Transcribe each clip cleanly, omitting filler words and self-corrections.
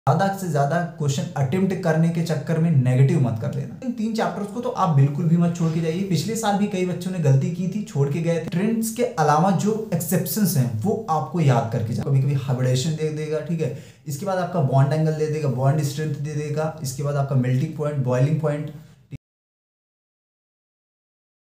ज्यादा से ज्यादा क्वेश्चन अटेम्प्ट करने के चक्कर में नेगेटिव मत कर लेना। इन 3 चैप्टर्स को तो आप बिल्कुल भी मत छोड़ के जाइए। पिछले साल भी कई बच्चों ने गलती की थी, छोड़ के गए थे। ट्रेंड्स के अलावा जो एक्सेप्शंस हैं वो आपको याद करके जाओ। कभी कभी हाइब्रिडेशन दे देगा, ठीक है, इसके बाद आपका बॉन्ड एंगल दे देगा, बॉन्ड स्ट्रेंथ दे देगा, इसके बाद आपका melting point, boiling point.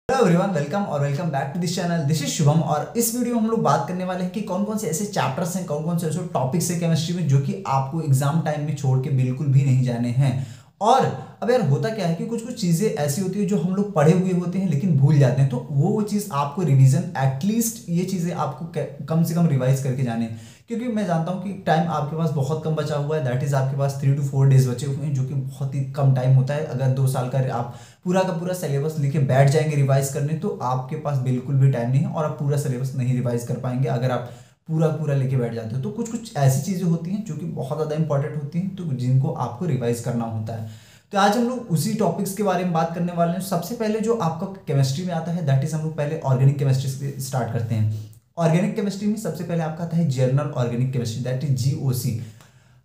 Hello everyone, welcome और welcome back to this channel. This is Shubham और इस वीडियो में हम लोग बात करने वाले हैं कि कौन कौन से ऐसे चैप्टर्स हैं, कौन कौन से ऐसे टॉपिक्स हैं केमिस्ट्री में जो कि आपको एग्जाम टाइम में छोड़ के बिल्कुल भी नहीं जाने हैं। और अब यार होता क्या है कि कुछ कुछ चीजें ऐसी होती है जो हम लोग पढ़े हुए होते हैं लेकिन भूल जाते हैं, तो वो चीज आपको रिवीजन एटलीस्ट ये चीजें आपको कम से कम रिवाइज करके जाने हैं। क्योंकि मैं जानता हूँ कि टाइम आपके पास बहुत कम बचा हुआ है, दैट इज आपके पास 3 to 4 डेज बचे हुए हैं, जो कि बहुत ही कम टाइम होता है। अगर 2 साल का आप पूरा का पूरा सिलेबस लिखे बैठ जाएंगे रिवाइज करने तो आपके पास बिल्कुल भी टाइम नहीं है और आप पूरा सिलेबस नहीं रिवाइज कर पाएंगे अगर आप पूरा पूरा लेके बैठ जाते हो। तो कुछ कुछ ऐसी चीजें होती हैं जो कि बहुत ज़्यादा इंपॉर्टेंट होती हैं, तो जिनको आपको रिवाइज करना होता है। तो आज हम लोग उसी टॉपिक्स के बारे में बात करने वाले हैं। सबसे पहले जो आपका केमिस्ट्री में आता है दैट इज हम लोग पहले ऑर्गेनिक केमिस्ट्री से स्टार्ट करते हैं। ऑर्गेनिक केमिस्ट्री में सबसे पहले आपका आता है general organic chemistry, that is GOC.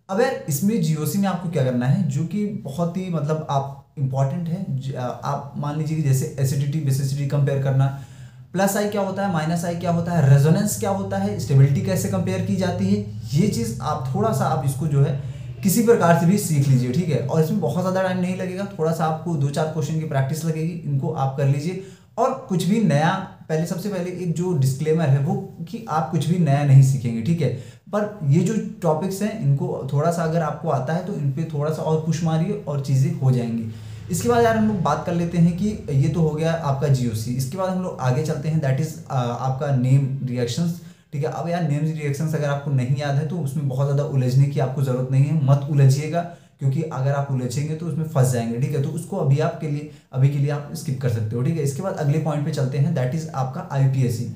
अब यार इसमें जीओसी में आपको क्या करना है जो कि बहुत ही मतलब आप इंपॉर्टेंट है। आप मान लीजिए कि जैसे एसिडिटी बेसिसिटी कंपेयर करना, प्लस आई क्या होता है, माइनस आई क्या होता है, रेजोनेंस क्या होता है, स्टेबिलिटी कैसे कंपेयर की जाती है, ये चीज़ आप थोड़ा सा आप इसको जो है किसी प्रकार से भी सीख लीजिए, ठीक है। और इसमें बहुत ज़्यादा टाइम नहीं लगेगा, थोड़ा सा आपको 2-4 क्वेश्चन की प्रैक्टिस लगेगी, इनको आप कर लीजिए। और कुछ भी नया पहले सबसे पहले एक जो डिस्क्लेमर है वो कि आप कुछ भी नया नहीं सीखेंगे, ठीक है। पर ये जो टॉपिक्स हैं इनको थोड़ा सा अगर आपको आता है तो इन पे थोड़ा सा और पुश मारिए और चीज़ें हो जाएंगी। इसके बाद यार हम लोग बात कर लेते हैं कि ये तो हो गया आपका जीओसी। इसके बाद हम लोग आगे चलते हैं, दैट इज आपका नेम रिएक्शंस, ठीक है। अब यार नेम रिएक्शंस अगर आपको नहीं याद है तो उसमें बहुत ज़्यादा उलझने की आपको ज़रूरत नहीं है, मत उलझिएगा, क्योंकि अगर आप उलझेंगे तो उसमें फंस जाएंगे, ठीक है। तो उसको अभी के लिए आप स्किप कर सकते हो, ठीक है। इसके बाद अगले पॉइंट पे चलते हैं, दैट इज आपका आईपीएससी।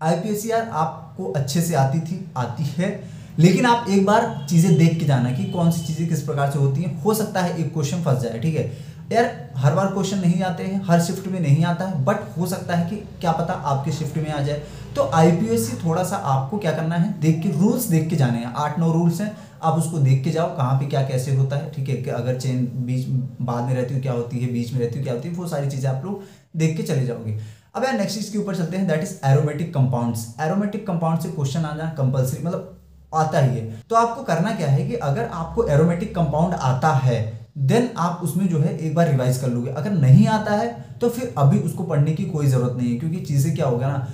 आईपीएससी यार आपको अच्छे से आती है, लेकिन आप एक बार चीज़ें देख के जाना कि कौन सी चीज़ें किस प्रकार से होती हैं। हो सकता है एक क्वेश्चन फंस जाए, ठीक है यार। हर बार क्वेश्चन नहीं आते हैं, हर शिफ्ट में नहीं आता है, बट हो सकता है कि क्या पता आपके शिफ्ट में आ जाए। तो आईपीएससी थोड़ा सा आपको क्या करना है, देख के रूल्स देख के जाने हैं। 8-9 रूल्स हैं, आप उसको देख के जाओ कहाँ पे क्या कैसे होता है, ठीक है। कि अगर चेन बीच बाद में रहती है क्या होती है, बीच में रहती है क्या होती है, वो सारी चीज़ें आप लोग देख के चले जाओगे। अब यार नेक्स्ट चीज़ के ऊपर चलते हैं, that is aromatic compounds. Aromatic compound से क्वेश्चन आना कंपल्सरी, मतलब आता ही है। तो आपको करना क्या है कि अगर आपको एरोमेटिक कंपाउंड आता है देन आप उसमें जो है एक बार रिवाइज कर लोगे। अगर नहीं आता है तो फिर अभी उसको पढ़ने की कोई ज़रूरत नहीं है, क्योंकि चीज़ें क्या होगा ना,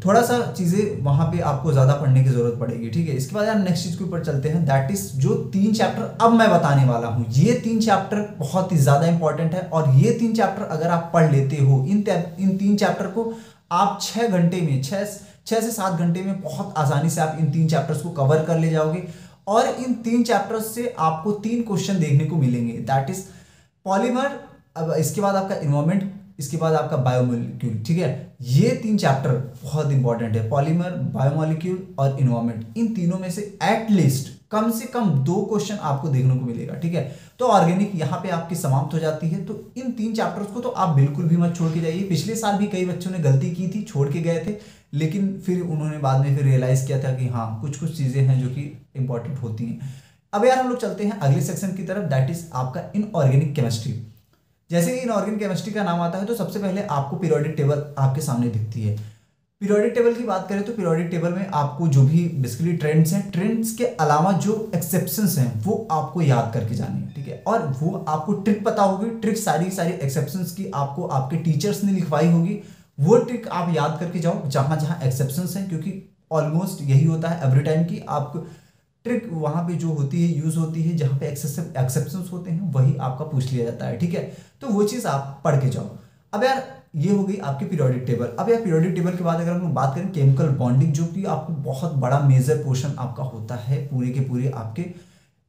थोड़ा सा चीज़ें वहाँ पे आपको ज़्यादा पढ़ने की ज़रूरत पड़ेगी, ठीक है। इसके बाद यार नेक्स्ट चीज़ के ऊपर चलते हैं, दैट इज जो 3 चैप्टर अब मैं बताने वाला हूँ। ये 3 चैप्टर बहुत ही ज़्यादा इंपॉर्टेंट है और ये 3 चैप्टर अगर आप पढ़ लेते हो, इन 3 चैप्टर को आप 6 घंटे में 6 से 7 घंटे में बहुत आसानी से आप इन 3 चैप्टर्स को कवर कर ले जाओगे। और इन 3 चैप्टर्स से आपको 3 क्वेश्चन देखने को मिलेंगे, दैट इज पॉलीमर, अब इसके बाद आपका इन्वायरमेंट, इसके बाद आपका बायोमोलिक्यूल, ठीक है। ये 3 चैप्टर बहुत इंपॉर्टेंट है, पॉलीमर, बायोमोलिक्यूल और इन्वायरमेंट। इन तीनों में से एटलीस्ट कम से कम 2 क्वेश्चन आपको देखने को मिलेगा, ठीक है। तो ऑर्गेनिक यहाँ पे आपकी समाप्त हो जाती है। तो इन 3 चैप्टर्स को तो आप बिल्कुल भी मत छोड़ के जाइए। पिछले साल भी कई बच्चों ने गलती की थी, छोड़ के गए थे, लेकिन फिर उन्होंने बाद में फिर रियलाइज किया था कि हाँ कुछ कुछ चीजें हैं जो कि इंपॉर्टेंट होती हैं। अब यार हम लोग चलते हैं अगले सेक्शन की तरफ, दैट इज आपका इनऑर्गेनिक केमिस्ट्री। जैसे ही इनऑर्गेनिक केमिस्ट्री का नाम आता है तो सबसे पहले आपको पीरियोडिक टेबल आपके सामने दिखती है। पीरियोडिक टेबल की बात करें तो पीरियोडिक टेबल में आपको जो भी बेसिकली ट्रेंड्स हैं, ट्रेंड्स के अलावा जो एक्सेप्शंस हैं वो आपको याद करके जाने हैं, ठीक है। और वो आपको ट्रिक पता होगी, ट्रिक सारी एक्सेप्शंस की आपको आपके टीचर्स ने लिखवाई होगी। वो ट्रिक आप याद करके जाओ जहां जहां एक्सेप्शंस हैं, क्योंकि ऑलमोस्ट यही होता है एवरी टाइम की आप ट्रिक वहां पे जो होती है यूज होती है, जहां पे एक्सेप्शंस होते हैं वही आपका पूछ लिया जाता है, ठीक है। तो वो चीज आप पढ़ के जाओ। अब यार ये हो गई आपकी पीरियोडिक टेबल। अब यार पीरियोडिक टेबल के बाद अगर हम लोग बात करें केमिकल बॉन्डिंग, जो कि आपको बहुत बड़ा मेजर पोर्शन आपका होता है पूरे के पूरे आपके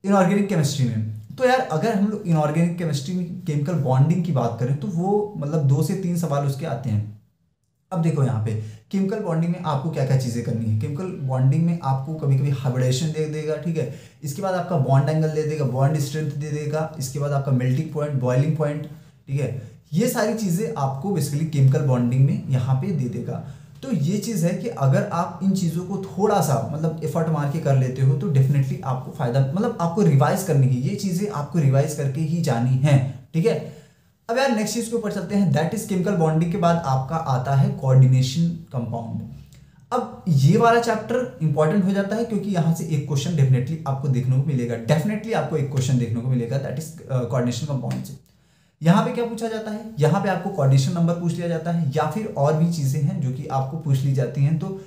इनऑर्गेनिक केमिस्ट्री में। तो यार अगर हम लोग इनऑर्गेनिक केमिस्ट्री में केमिकल बॉन्डिंग की बात करें तो वो मतलब 2 से 3 सवाल उसके आते हैं। अब देखो यहाँ पे केमिकल बॉन्डिंग में आपको क्या क्या चीज़ें करनी है। केमिकल बॉन्डिंग में आपको कभी कभी हाइब्रिडेशन दे देगा, ठीक है। इसके बाद आपका बॉन्ड एंगल दे देगा, बॉन्ड स्ट्रेंथ दे देगा, इसके बाद आपका मेल्टिंग पॉइंट, बॉइलिंग पॉइंट, ठीक है। ये सारी चीज़ें आपको बेसिकली केमिकल बॉन्डिंग में यहाँ पे दे देगा। तो ये चीज़ है कि अगर आप इन चीज़ों को थोड़ा सा मतलब एफर्ट मार के कर लेते हो तो डेफिनेटली आपको फायदा, मतलब आपको रिवाइज करनी है, ये चीज़ें आपको रिवाइज करके ही जानी है, ठीक है। अब यार नेक्स्ट चीज़ के ऊपर चलते हैं, दैट इज केमिकल बॉन्डिंग के बाद आपका आता है कोऑर्डिनेशन कंपाउंड। अब ये वाला चैप्टर इंपॉर्टेंट हो जाता है क्योंकि यहाँ से एक क्वेश्चन डेफिनेटली आपको देखने को मिलेगा, डेफिनेटली आपको एक क्वेश्चन देखने को मिलेगा, दैट इज कोऑर्डिनेशन कंपाउंड से। यहाँ पे क्या पूछा जाता है, यहाँ पे आपको कोऑर्डिनेशन नंबर पूछ लिया जाता है या फिर और भी चीज़ें हैं जो कि आपको पूछ ली जाती हैं। तो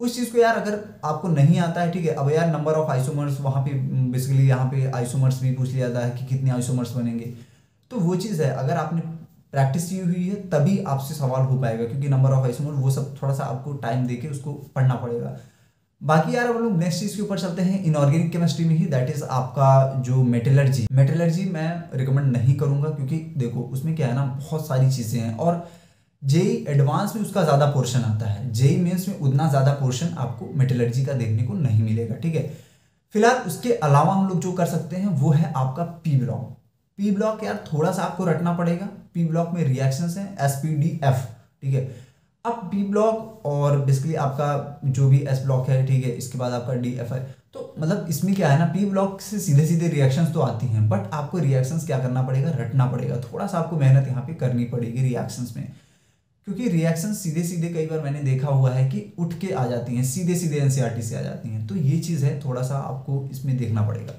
उस चीज़ को यार अगर आपको नहीं आता है, ठीक है, अब यार नंबर ऑफ आइसोमर्स, वहाँ पे बेसिकली यहाँ पे आइसोमर्स भी पूछ लिया जाता है कि कितने आइसोमर्स बनेंगे। तो वो चीज़ है, अगर आपने प्रैक्टिस की हुई है तभी आपसे सवाल हो पाएगा, क्योंकि नंबर ऑफ आइसोमर वो सब थोड़ा सा आपको टाइम देके उसको पढ़ना पड़ेगा। बाकी यार हम लोग नेक्स्ट चीज़ के ऊपर चलते हैं, इनऑर्गेनिक केमिस्ट्री में ही, दैट इज आपका जो मेटलर्जी मैं रिकमेंड नहीं करूंगा क्योंकि देखो उसमें क्या है ना, बहुत सारी चीज़ें हैं और जेई एडवांस में उसका ज़्यादा पोर्शन आता है, जेई मेंस में उतना ज़्यादा पोर्शन आपको मेटलर्जी का देखने को नहीं मिलेगा, ठीक है। फिलहाल उसके अलावा हम लोग जो कर सकते हैं वो है आपका पी ब्लॉक। पी ब्लॉक यार थोड़ा सा आपको रटना पड़ेगा, पी ब्लॉक में रिएक्शंस हैं SPDF, ठीक है। अब पी ब्लॉक और बेसिकली आपका जो भी S ब्लॉक है, ठीक है, इसके बाद आपका DF है, तो मतलब इसमें क्या है ना, पी ब्लॉक से सीधे सीधे रिएक्शंस तो आती हैं बट आपको रिएक्शंस क्या करना पड़ेगा, रटना पड़ेगा, थोड़ा सा आपको मेहनत यहाँ पे करनी पड़ेगी रिएक्शंस में, क्योंकि रिएक्शंस सीधे सीधे कई बार मैंने देखा हुआ है कि उठ के आ जाती हैं, सीधे सीधे NCERT से आ जाती हैं, तो ये चीज़ है, थोड़ा सा आपको इसमें देखना पड़ेगा।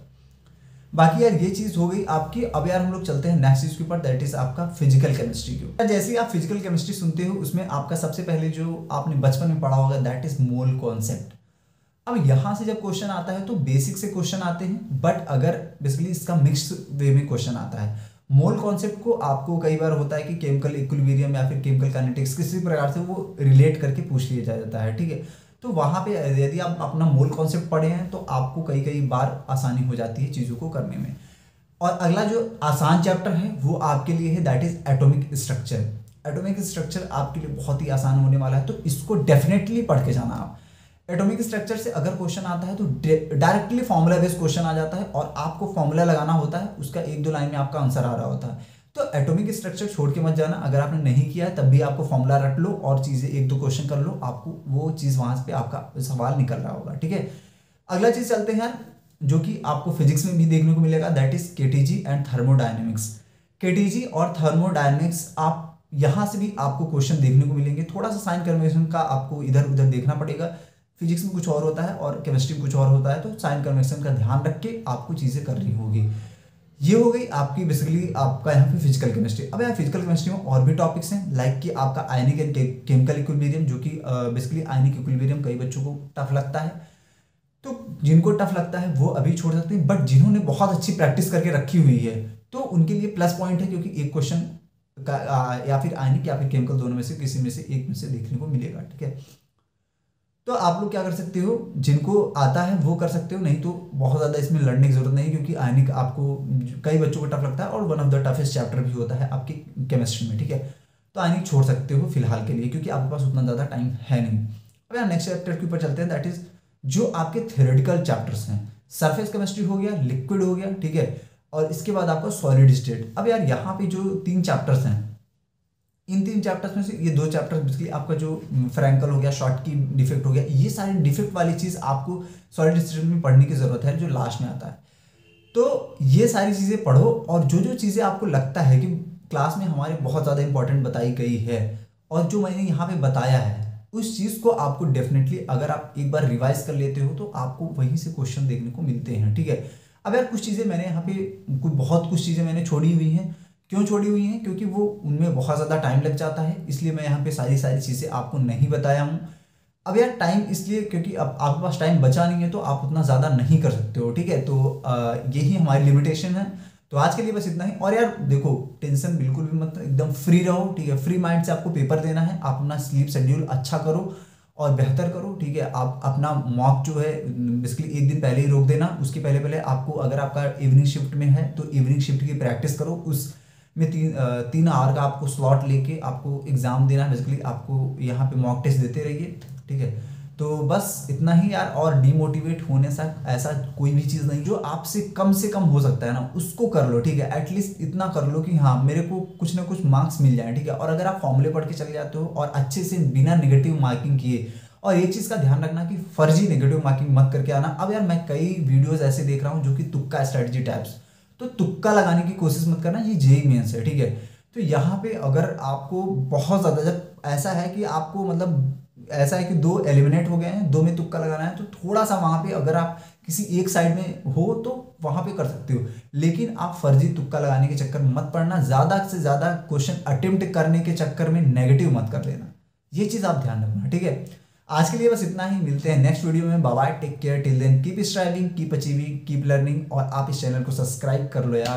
बाकी यार ये चीज़ हो गई आपकी। अब यार हम लोग चलते हैं नेक्स्ट चीज़ के ऊपर, दैट इज आपका फिजिकल केमिस्ट्री के ऊपर। जैसे ही आप फिजिकल केमिस्ट्री सुनते हो उसमें आपका सबसे पहले जो आपने बचपन में पढ़ा होगा दैट इज मोल कॉन्सेप्ट। अब यहाँ से जब क्वेश्चन आता है तो बेसिक से क्वेश्चन आते हैं, बट अगर बेसिकली इसका मिक्स वे में क्वेश्चन आता है। मोल कॉन्सेप्ट को आपको कई बार होता है कि केमिकल इक्विलिब्रियम या फिर केमिकल काइनेटिक्स किसी प्रकार से वो रिलेट करके पूछ लिया जाता है, ठीक है। तो वहाँ पे यदि आप अपना मोल कॉन्सेप्ट पढ़े हैं तो आपको कई कई बार आसानी हो जाती है चीज़ों को करने में। और अगला जो आसान चैप्टर है वो आपके लिए है, that is atomic structure. Atomic structure आपके लिए बहुत ही आसान होने वाला है, तो इसको डेफिनेटली पढ़ के जाना आप। एटॉमिक स्ट्रक्चर से अगर क्वेश्चन आता है तो डायरेक्टली फॉर्मूला बेस्ड क्वेश्चन आ जाता है और आपको फॉर्मूला लगाना होता है, उसका 1-2 लाइन में आपका आंसर आ रहा होता है। तो एटॉमिक स्ट्रक्चर छोड़ के मत जाना, अगर आपने नहीं किया है तब भी आपको फॉर्मूला रट लो और चीज़ें 1-2 क्वेश्चन कर लो, आपको वो चीज़ वहाँ पे आपका सवाल निकल रहा होगा, ठीक है। अगला चीज़ चलते हैं जो कि आपको फिजिक्स में भी देखने को मिलेगा, that is KTG and thermodynamics. KTG और थर्मोडायनेमिक्स आप यहाँ से भी आपको क्वेश्चन देखने को मिलेंगे, थोड़ा सा साइन कन्वेंशन का आपको इधर उधर देखना पड़ेगा। फिजिक्स में कुछ और होता है और केमिस्ट्री में कुछ और होता है, तो साइन कन्वेंशन का ध्यान रख के आपको चीज़ें करनी होगी। ये हो गई आपकी बेसिकली आपका यहाँ पे फिजिकल केमिस्ट्री। अब यहाँ फिजिकल केमिस्ट्री में और भी टॉपिक्स हैं, लाइक कि आपका आयनिक एंड केमिकल इक्विलिब्रियम, जो कि बेसिकली आयनिक इक्विलिब्रियम कई बच्चों को टफ लगता है, तो जिनको टफ लगता है वो अभी छोड़ सकते हैं, बट जिन्होंने बहुत अच्छी प्रैक्टिस करके रखी हुई है तो उनके लिए प्लस पॉइंट है, क्योंकि एक क्वेश्चन का या फिर आयनिक या फिर केमिकल दोनों में से किसी में से एक में से देखने को मिलेगा, ठीक है। तो आप लोग क्या कर सकते हो, जिनको आता है वो कर सकते हो, नहीं तो बहुत ज़्यादा इसमें लड़ने की जरूरत नहीं, क्योंकि आयनिक आपको कई बच्चों को टफ लगता है और one of the toughest chapter भी होता है आपकी केमिस्ट्री में, ठीक है। तो आयनिक छोड़ सकते हो फिलहाल के लिए, क्योंकि आपके पास उतना ज़्यादा टाइम है नहीं। अब यहाँ नेक्स्ट चैप्टर के ऊपर चलते हैं, दैट इज जो आपके थ्योरेटिकल चैप्टर्स हैं। सरफेस केमिस्ट्री हो गया, लिक्विड हो गया, ठीक है, और इसके बाद आपका सॉलिड स्टेट। अब यार यहाँ पे जो 3 चैप्टर्स हैं, इन 3 चैप्टर्स में से ये 2 चैप्टर्स बेसिकली आपका जो फ्रैंकल हो गया, शॉर्ट की डिफेक्ट हो गया, ये सारे डिफेक्ट वाली चीज़ आपको सॉलिड स्टेट में पढ़ने की ज़रूरत है, जो लास्ट में आता है। तो ये सारी चीज़ें पढ़ो, और जो जो चीज़ें आपको लगता है कि क्लास में हमारे बहुत ज़्यादा इंपॉर्टेंट बताई गई है और जो मैंने यहाँ पे बताया है, उस चीज़ को आपको डेफिनेटली अगर आप एक बार रिवाइज कर लेते हो तो आपको वहीं से क्वेश्चन देखने को मिलते हैं, ठीक है। अब यार कुछ चीज़ें मैंने यहाँ पे बहुत कुछ चीज़ें मैंने छोड़ी हुई हैं। क्यों छोड़ी हुई हैं? क्योंकि वो उनमें बहुत ज़्यादा टाइम लग जाता है, इसलिए मैं यहाँ पे सारी चीज़ें आपको नहीं बताया हूँ। अब यार टाइम इसलिए क्योंकि अब आपके पास टाइम बचा नहीं है, तो आप उतना ज़्यादा नहीं कर सकते हो, ठीक है। तो यही हमारी लिमिटेशन है। तो आज के लिए बस इतना ही। और यार देखो, टेंशन बिल्कुल भी मत, एकदम फ्री रहो, ठीक है। फ्री माइंड से आपको पेपर देना है, आप अपना स्लीप शेड्यूल अच्छा करो और बेहतर करो, ठीक है। आप अपना मॉक जो है बेसिकली 1 दिन पहले ही रोक देना। उसके पहले आपको, अगर आपका इवनिंग शिफ्ट में है तो इवनिंग शिफ्ट की प्रैक्टिस करो। उसमें 3 आवर का आपको स्लॉट लेके आपको एग्जाम देना है। बेसिकली आपको यहाँ पे मॉक टेस्ट देते रहिए, ठीक है। तो बस इतना ही यार, और डीमोटिवेट होने से ऐसा कोई भी चीज़ नहीं, जो आपसे कम हो सकता है ना उसको कर लो, ठीक है। एटलीस्ट इतना कर लो कि हाँ मेरे को कुछ ना कुछ मार्क्स मिल जाए, ठीक है। और अगर आप फॉर्मूले पढ़ के चले जाते हो और अच्छे से बिना नेगेटिव मार्किंग किए, और एक चीज़ का ध्यान रखना कि फर्जी नेगेटिव मार्किंग मत करके आना। अब यार मैं कई वीडियोज ऐसे देख रहा हूँ जो कि तुक्का स्ट्रेटजी टाइप्स, तो तुक्का लगाने की कोशिश मत करना, ये जेईई मेंस है, ठीक है। तो यहाँ पे अगर आपको बहुत ज़्यादा, जब ऐसा है कि आपको मतलब ऐसा है कि दो एलिमिनेट हो गए हैं, दो में तुक्का लगाना है, तो थोड़ा सा वहां पे अगर आप किसी एक साइड में हो तो वहां पे कर सकते हो, लेकिन आप फर्जी तुक्का लगाने के चक्कर में मत पड़ना। ज्यादा से ज्यादा क्वेश्चन अटेम्प्ट करने के चक्कर में नेगेटिव मत कर लेना, ये चीज आप ध्यान रखना, ठीक है। आज के लिए बस इतना ही, मिलते हैं नेक्स्ट वीडियो में। Bye bye, take care, till then keep striving, keep achieving, keep learning, और आप इस चैनल को सब्सक्राइब कर लो यार।